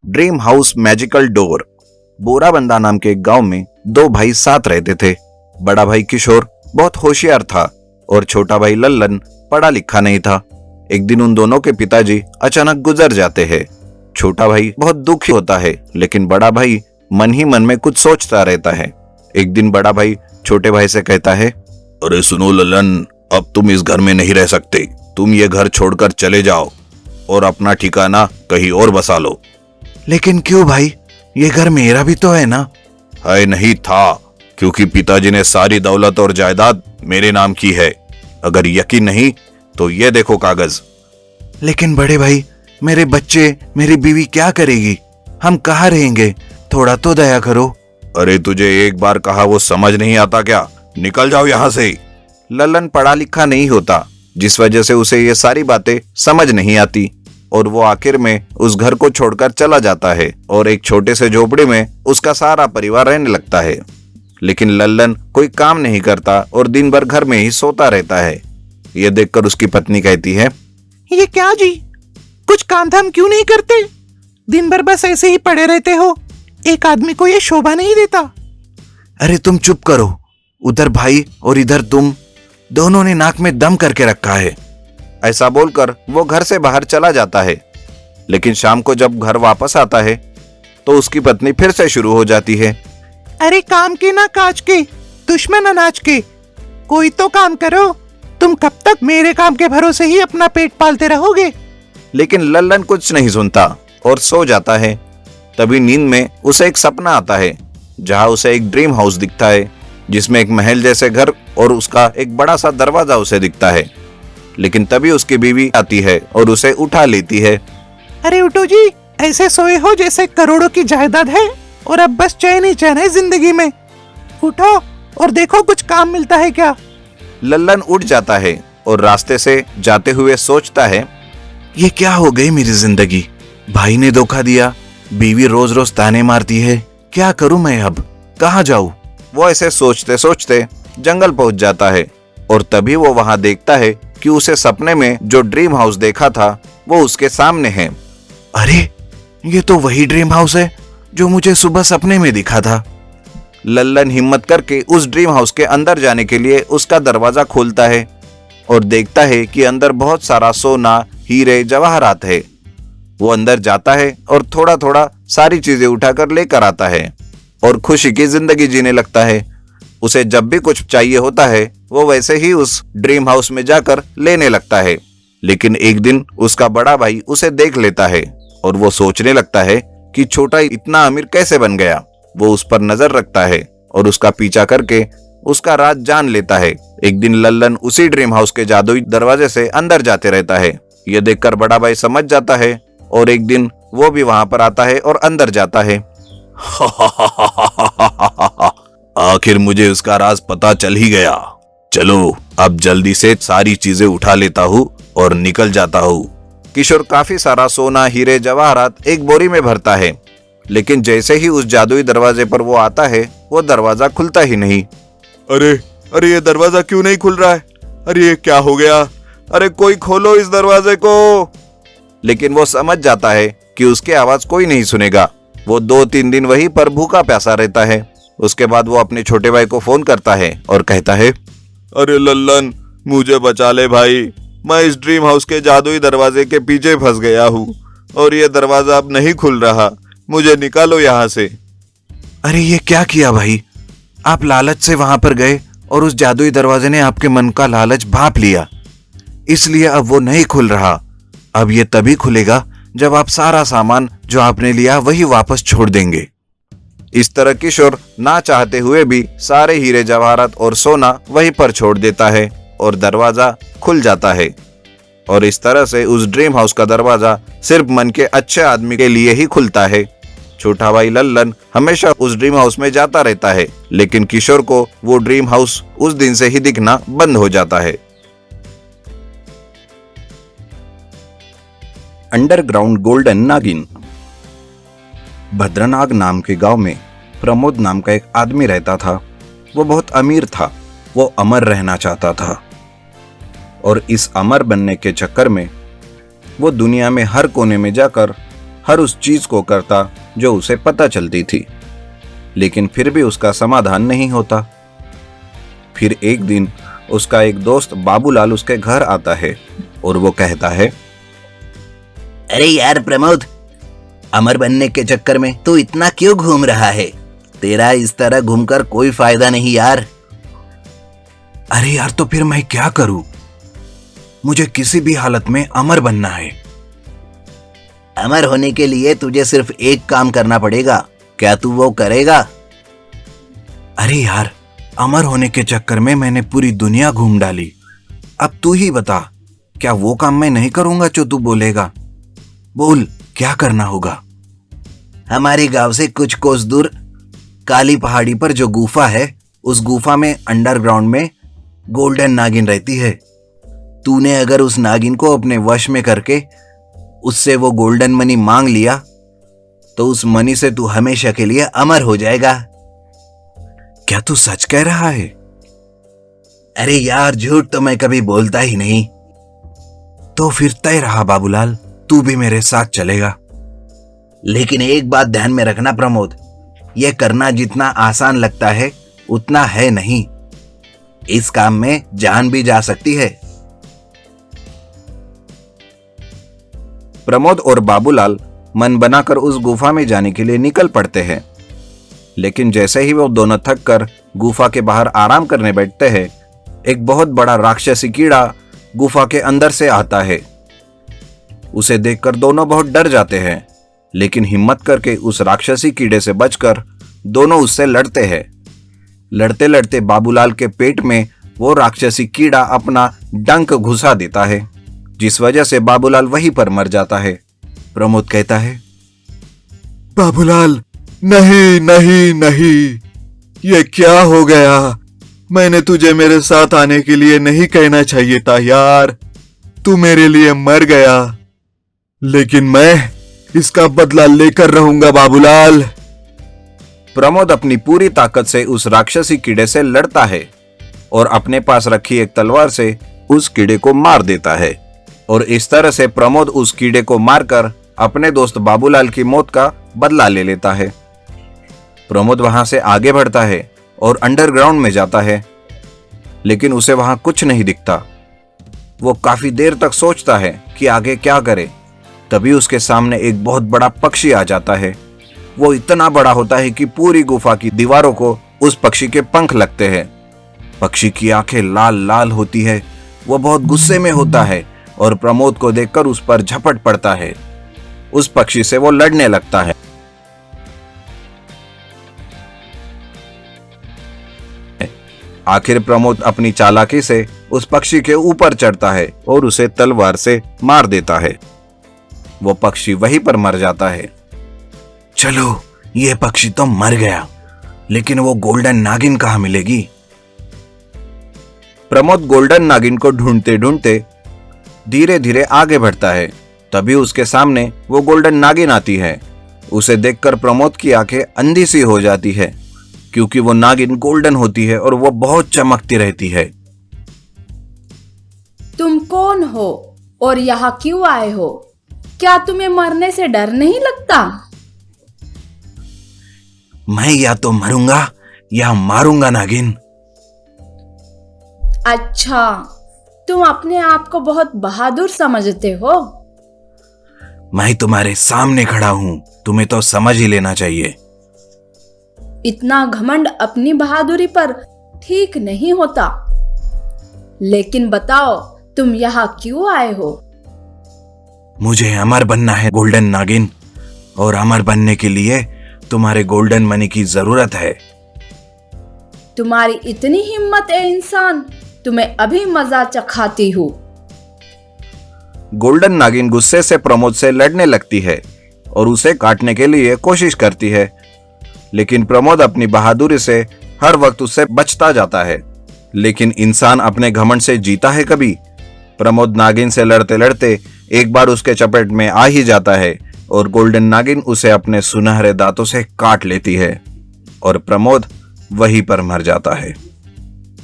Dream house magical door. Borabanda नाम के एक गांव में दो भाई साथ रहते थे। बड़ा भाई किशोर बहुत होशियार था और छोटा भाई लल्लन पढ़ा लिखा नहीं था। एक दिन उन दोनों के पिताजी अचानक गुजर जाते हैं। छोटा भाई बहुत दुखी होता है, लेकिन बड़ा भाई मन ही मन में कुछ सोचता रहता है। एक दिन बड़ा भाई छोटे भाई से कहता है, अरे सुनो ललन, अब तुम इस घर में नहीं रह सकते। तुम ये घर छोड़कर चले जाओ और अपना ठिकाना कहीं और बसा लो। लेकिन क्यों भाई, ये घर मेरा भी तो है ना। है नहीं था, क्योंकि पिताजी ने सारी दौलत और जायदाद मेरे नाम की है। अगर यकीन नहीं तो ये देखो कागज। लेकिन बड़े भाई, मेरे बच्चे, मेरी बीवी क्या करेगी? हम कहाँ रहेंगे? थोड़ा तो दया करो। अरे तुझे एक बार कहा वो समझ नहीं आता क्या? निकल जाओ यहाँ से। लल्लन पढ़ा लिखा नहीं होता, जिस वजह से उसे ये सारी बातें समझ नहीं आती और वो आखिर में उस घर को छोड़कर चला जाता है और एक छोटे से झोपड़ी में उसका सारा परिवार रहने लगता है। लेकिन लल्लन कोई काम नहीं करता और दिन भर घर में ही सोता रहता है। ये देखकर उसकी पत्नी कहती है, ये क्या जी, कुछ काम धाम क्यों नहीं करते? दिन भर बस ऐसे ही पड़े रहते हो। एक आदमी को ये शोभा नहीं देता। अरे तुम चुप करो। उधर भाई और इधर तुम दोनों ने नाक में दम करके रखा है। ऐसा बोलकर वो घर से बाहर चला जाता है। लेकिन शाम को जब घर वापस आता है तो उसकी पत्नी फिर से शुरू हो जाती है, अरे काम के ना काज के, दुश्मन अनाज के, कोई तो काम करो। तुम कब तक मेरे काम के भरोसे ही अपना पेट पालते रहोगे? लेकिन लल्लन कुछ नहीं सुनता और सो जाता है। तभी नींद में उसे एक सपना आता है, जहां उसे एक ड्रीम हाउस दिखता है, जिसमें एक महल जैसे घर और उसका एक बड़ा सा दरवाजा उसे दिखता है। लेकिन तभी उसकी बीवी आती है और उसे उठा लेती है। अरे उठो जी, ऐसे सोए हो जैसे करोड़ों की जायदाद है और अब बस चैन ही चैन है जिंदगी में। उठो और देखो कुछ काम मिलता है क्या। लल्लन उठ जाता है और रास्ते से जाते हुए सोचता है, ये क्या हो गई मेरी जिंदगी। भाई ने धोखा दिया, बीवी रोज रोज ताने मारती है। क्या करूं मैं अब, कहाँ जाऊं? वो ऐसे सोचते सोचते जंगल पहुंच जाता है और तभी वो वहां देखता है कि उसे सपने में जो ड्रीम हाउस देखा था वो उसके सामने है। अरे ये तो वही ड्रीम हाउस है जो मुझे सुबह सपने में दिखा था। लल्लन हिम्मत करके उस ड्रीम हाउस के अंदर जाने के लिए उसका दरवाजा खोलता है और देखता है कि अंदर बहुत सारा सोना, हीरे, जवाहरात है। वो अंदर जाता है और थोड़ा थोड़ा सारी चीजें उठाकर लेकर आता है और खुशी की जिंदगी जीने लगता है। उसे जब भी कुछ चाहिए होता है वो वैसे ही उस ड्रीम हाउस में जाकर लेने लगता है। लेकिन एक दिन उसका बड़ा भाई उसे देख लेता है और वो सोचने लगता है कि छोटा इतना अमीर कैसे बन गया। वो उस पर नजर रखता है और उसका पीछा करके उसका राज जान लेता है। एक दिन लल्लन उसी ड्रीम हाउस के जादुई दरवाजे से अंदर जाते रहता है। यह देखकर बड़ा भाई समझ जाता है और एक दिन वो भी वहां पर आता है और अंदर जाता है। आखिर मुझे उसका राज पता चल ही गया। चलो अब जल्दी से सारी चीजें उठा लेता हूँ और निकल जाता हूँ। किशोर काफी सारा सोना, हीरे, जवाहरात एक बोरी में भरता है। लेकिन जैसे ही उस जादुई दरवाजे पर वो आता है वो दरवाजा खुलता ही नहीं। अरे अरे ये दरवाजा क्यों नहीं खुल रहा है? अरे ये क्या हो गया? अरे कोई खोलो इस दरवाजे को। लेकिन वो समझ जाता है कि उसकी आवाज कोई नहीं सुनेगा। वो 2-3 दिन वहीं पर भूखा प्यासा रहता है। उसके बाद वो अपने छोटे भाई को फोन करता है और कहता है, अरे लल्लन, मुझे बचा ले भाई। मैं इस ड्रीम हाउस के जादुई दरवाजे के पीछे फंस गया हूँ और ये दरवाजा अब नहीं खुल रहा। मुझे निकालो यहाँ से। अरे ये क्या किया भाई? आप लालच से वहां पर गए और उस जादुई दरवाजे ने आपके मन का लालच भांप लिया, इसलिए अब वो नहीं खुल रहा। अब ये तभी खुलेगा जब आप सारा सामान जो आपने लिया वही वापस छोड़ देंगे। इस तरह किशोर ना चाहते हुए भी सारे हीरे, जवाहरात और सोना वहीं पर छोड़ देता है और दरवाजा खुल जाता है। और इस तरह से उस ड्रीम हाउस का दरवाजा सिर्फ मन के अच्छे आदमी के लिए ही खुलता है। छोटा भाई लल्लन हमेशा उस ड्रीम हाउस में जाता रहता है, लेकिन किशोर को वो ड्रीम हाउस उस दिन से ही दिखना बंद हो जाता है। अंडरग्राउंड गोल्डन नागिन। भद्रनाग नाम के गांव में प्रमोद नाम का एक आदमी रहता था। वो बहुत अमीर था। वो अमर रहना चाहता था और इस अमर बनने के चक्कर में वो दुनिया में हर कोने में जाकर हर उस चीज को करता जो उसे पता चलती थी, लेकिन फिर भी उसका समाधान नहीं होता। फिर एक दिन उसका एक दोस्त बाबूलाल उसके घर आता है और वो कहता है, अरे यार प्रमोद, अमर बनने के चक्कर में तू इतना क्यों घूम रहा है? तेरा इस तरह घूमकर कोई फायदा नहीं यार। अरे यार, तो फिर मैं क्या करूं? मुझे किसी भी हालत में अमर बनना है। अमर होने के लिए तुझे सिर्फ एक काम करना पड़ेगा। क्या तू वो करेगा? अरे यार, अमर होने के चक्कर में मैंने पूरी दुनिया घूम डाली। अब तू ही बता, क्या वो काम मैं नहीं करूंगा जो तू बोलेगा? बोल, क्या करना होगा? हमारे गांव से कुछ कोस दूर काली पहाड़ी पर जो गुफा है, उस गुफा में अंडरग्राउंड में गोल्डन नागिन रहती है। तूने अगर उस नागिन को अपने वश में करके उससे वो गोल्डन मनी मांग लिया तो उस मनी से तू हमेशा के लिए अमर हो जाएगा। क्या तू सच कह रहा है? अरे यार, झूठ तो मैं कभी बोलता ही नहीं। तो फिर तय रहा बाबूलाल, तू भी मेरे साथ चलेगा। लेकिन एक बात ध्यान में रखना प्रमोद, यह करना जितना आसान लगता है उतना है नहीं। इस काम में जान भी जा सकती है। प्रमोद और बाबूलाल मन बनाकर उस गुफा में जाने के लिए निकल पड़ते हैं। लेकिन जैसे ही वो दोनों थक कर गुफा के बाहर आराम करने बैठते हैं, एक बहुत बड़ा राक्षसी कीड़ा गुफा के अंदर से आता है। उसे देखकर दोनों बहुत डर जाते हैं, लेकिन हिम्मत करके उस राक्षसी कीड़े से बचकर दोनों उससे लड़ते हैं। लड़ते लड़ते बाबूलाल के पेट में वो राक्षसी कीड़ा अपना डंक घुसा देता है, जिस वजह से बाबूलाल वहीं पर मर जाता है। प्रमोद कहता है, बाबूलाल, नहीं नहीं नहीं, ये क्या हो गया? मैंने तुझे मेरे साथ आने के लिए नहीं कहना चाहिए था यार। तू मेरे लिए मर गया, लेकिन मैं इसका बदला लेकर रहूंगा बाबूलाल। प्रमोद अपनी पूरी ताकत से उस राक्षसी कीड़े से लड़ता है और अपने पास रखी एक तलवार से उस कीड़े को मार देता है। और इस तरह से प्रमोद उस कीड़े को मारकर अपने दोस्त बाबूलाल की मौत का बदला ले लेता है। प्रमोद वहां से आगे बढ़ता है और अंडरग्राउंड में जाता है, लेकिन उसे वहां कुछ नहीं दिखता। वो काफी देर तक सोचता है कि आगे क्या करे। तभी उसके सामने एक बहुत बड़ा पक्षी आ जाता है। वो इतना बड़ा होता है कि पूरी गुफा की दीवारों को उस पक्षी के पंख लगते हैं। पक्षी की आंखें लाल लाल होती है। वो बहुत गुस्से में होता है और प्रमोद को देखकर उस पर झपट पड़ता है। उस पक्षी से वो लड़ने लगता है। आखिर प्रमोद अपनी चालाकी से उस पक्षी के ऊपर चढ़ता है और उसे तलवार से मार देता है। वो पक्षी वहीं पर मर जाता है। चलो, ये पक्षी तो मर गया, लेकिन वो गोल्डन नागिन कहां मिलेगी? प्रमोद गोल्डन नागिन को ढूंढते ढूंढते धीरे धीरे आगे बढ़ता है। तभी उसके सामने वो गोल्डन नागिन आती है। उसे देखकर प्रमोद की आंखें अंधी सी हो जाती है, क्योंकि वो नागिन गोल्डन होती है और वो बहुत चमकती रहती है। तुम कौन हो और यहाँ क्यों आए हो? क्या तुम्हें मरने से डर नहीं लगता? मैं या तो मरूंगा या मारूंगा नागिन। अच्छा, तुम अपने आप को बहुत बहादुर समझते हो। मैं तुम्हारे सामने खड़ा हूं, तुम्हें तो समझ ही लेना चाहिए। इतना घमंड अपनी बहादुरी पर ठीक नहीं होता। लेकिन बताओ, तुम यहाँ क्यों आए हो? मुझे अमर बनना है गोल्डन नागिन, और अमर बनने के लिए तुम्हारे गोल्डन मनी की जरूरत है। तुम्हारी इतनी हिम्मत है इंसान, तुम्हें अभी मजा चखाती हूँ। गोल्डन नागिन गुस्से से प्रमोद से लड़ने लगती है और उसे काटने के लिए कोशिश करती है, लेकिन प्रमोद अपनी बहादुरी से हर वक्त उससे बचता जाता है। लेकिन इंसान अपने घमंड से जीता है कभी? प्रमोद नागिन से लड़ते लड़ते एक बार उसके चपेट में आ ही जाता है और गोल्डन नागिन उसे अपने सुनहरे दांतों से काट लेती है और प्रमोद वहीं पर मर जाता है।